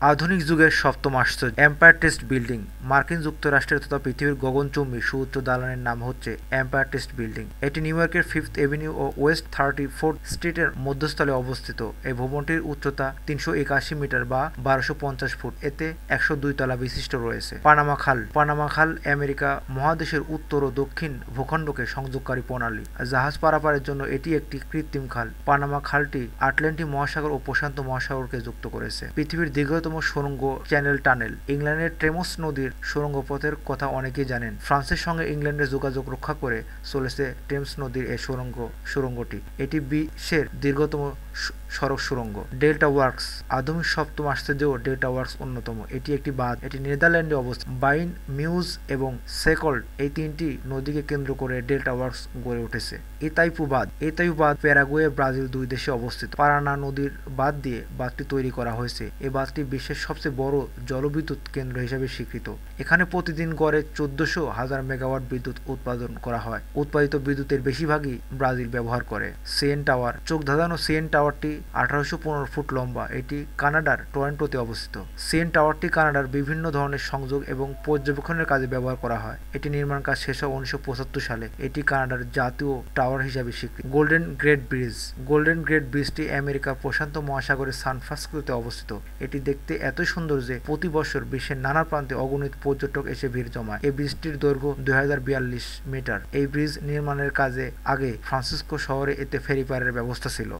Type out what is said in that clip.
আধুনিক যুগের সপ্তম আশ্চর্য এম্পায়ার টেস্ট বিল্ডিং। মার্কিন যুক্তরাষ্ট্রের তথা পৃথিবীর গগনচুম্বী সুউচ্চ দালানের নাম হচ্ছে এম্পায়ার টেস্ট বিল্ডিং। এটি নিউ ইয়র্কের ফিফথ এভিনিউ ও ওয়েস্ট 34th স্ট্রিটের মধ্যস্থলে অবস্থিত। এই ভবনটির উচ্চতা 381 মিটার বা 1250 ফুট। এতে 102 তলা বিশিষ্ট রয়েছে। পানামা খাল। পানামা খাল আমেরিকা মহাদেশের উত্তর ও দক্ষিণ ভূখণ্ডকে সংযোগকারী প্রণালী। জাহাজ পারাপারের জন্য এটি একটি কৃত্রিম খাল। পানামা খালটি আটলান্টিক মহাসাগর ও প্রশান্ত মহাসাগরকে যুক্ত করেছে। পৃথিবীর দীর্ঘতম সুড়ঙ্গ চ্যানেল টানেল। ইংল্যান্ডের টেমস নদীর সুড়ঙ্গ পথের কথা অনেকেই জানেন। ফ্রান্সের সঙ্গে ইংল্যান্ডের যোগাযোগ রক্ষা করে চলেছে টেমস নদীর এই সুড়ঙ্গটি। এটি বিশ্বের দীর্ঘতম সড়ক সুড়ঙ্গ। Delta works. আধুনিক সপ্তম আশ্চর্যেও ডেল্টা ওয়ার্কস অন্যতম। এটি একটি বাঁধ। এটি নেদারল্যান্ডে অবস্থিত। বাইন, মিউজ এবং সেকল্ড এই তিনটি নদীকে কেন্দ্র করে ডেল্টা ওয়ার্কস গড়ে উঠেছে। ইতাইপু বাঁধ। ইতাইপু বাঁধ প্যারাগুয়ে, ব্রাজিল দুই দেশে অবস্থিত। পারানা নদীর বাঁধ দিয়ে বাঁধটি তৈরি করা হয়েছে। এই বাঁধটি বিশ্বের সবচেয়ে বড় জলবিদ্যুৎ কেন্দ্র হিসেবে স্বীকৃত। এখানে প্রতিদিন গড়ে 1400,000 মেগাওয়াট বিদ্যুৎ উৎপাদন করা হয়। উৎপাদিত বিদ্যুতের বেশিরভাগই ব্রাজিল ব্যবহার করে। CN tower. চোখ ধাঁধানো সিএন টাওয়ারটি 1815 ফুট লম্বা। এটি কানাডার টরন্টোতে অবস্থিত। সিএন টাওয়ারটি কানাডার বিভিন্ন ধরনের সংযোগ এবং পর্যবেক্ষণের কাজে ব্যবহার করা হয়। এটি নির্মাণ কাজ শেষ হয় 1975 সালে। এটি কানাডার জাতীয় টাওয়ার হিসাবে স্বীকৃত। Golden great bridge. Golden great ব্রিজটি আমেরিকার প্রশান্ত মহাসাগরের সান ফ্রান্সিসকোতে অবস্থিত। এটি দেখতে এতই সুন্দর যে প্রতি বছর বিশ্বের নানা প্রান্তে অগণিত পর্যটক এসে ভিড় জমায়। এই ব্রিজটির দৈর্ঘ্য 2042 মিটার। এই ব্রিজ নির্মাণের কাজে আগে ফ্রান্সিসকো শহরে এতে ফেরি পারের ব্যবস্থা ছিল।